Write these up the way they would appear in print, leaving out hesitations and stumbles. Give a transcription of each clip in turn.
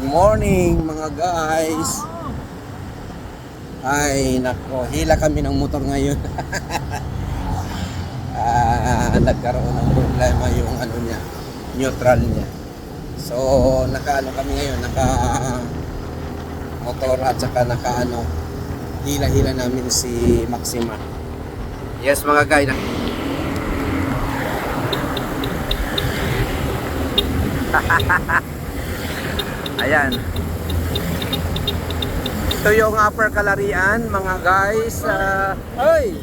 morning mga guys. Ay nako, hila kami ng motor ngayon. Nagkaroon ng problema yung ano niya, neutral niya. So nakaano kami ngayon, naka motor at saka nakaano, hila-hila namin si Maxima. Yes mga guys. Ayan. Ito yung Upper Calarian mga guys. Oy!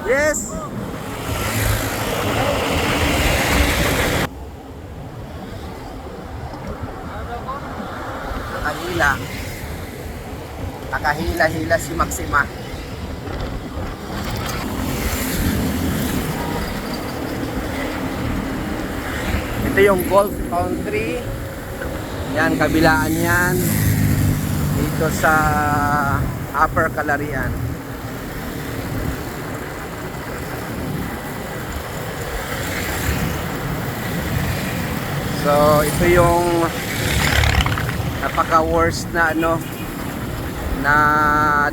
Yes! Nakahila. Nakahila-hila si Maxima. Ito yung Golf Country. Yan, kabilaan yan. Dito sa Upper Calarian. So, ito yung napaka-worst na ano na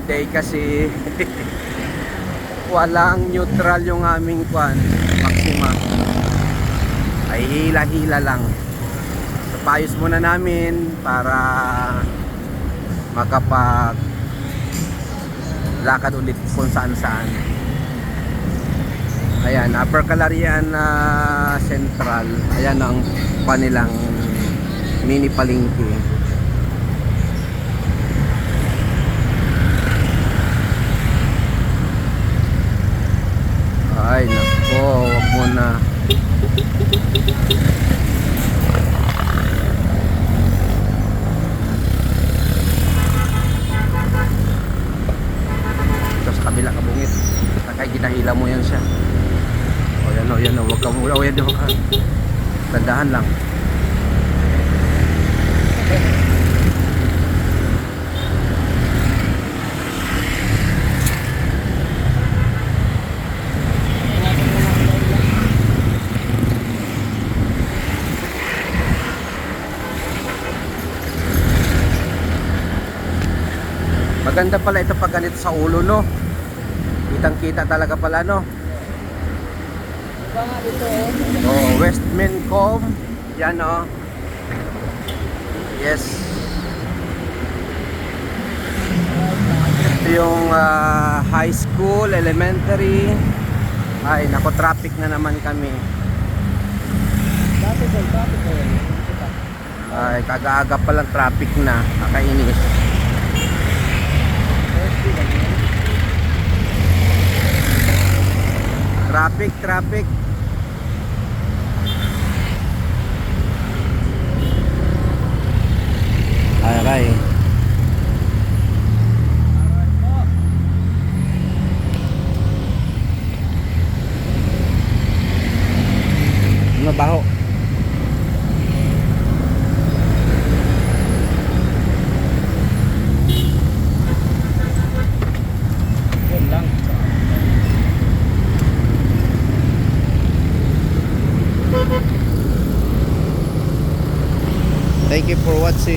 day kasi walang neutral yung aming kwan, Maxima. Ay hila-hila lang. So paayos muna namin para makapag lakad ulit kung saan-saan. Ayan, Upper Calarian Central. Ayan ang kanilang mini palengke. Ay nako, wag mo na. Ito sa kabila kabungit. Nakay ginahila mo yan siya. O yan o, wag ka mula. O yan o ka. Tandahan lang. Maganda pala ito pag ganito sa ulo, no? Kitang-kita talaga pala, no? Oh, Westmencom. Yan, no? Yes. Ito yung high school, elementary. Ay, nako, traffic na naman kami. Ay, kaga-aga palang traffic na. Nakainis. Traffic. Aray. Mabaho. Thank you for watching.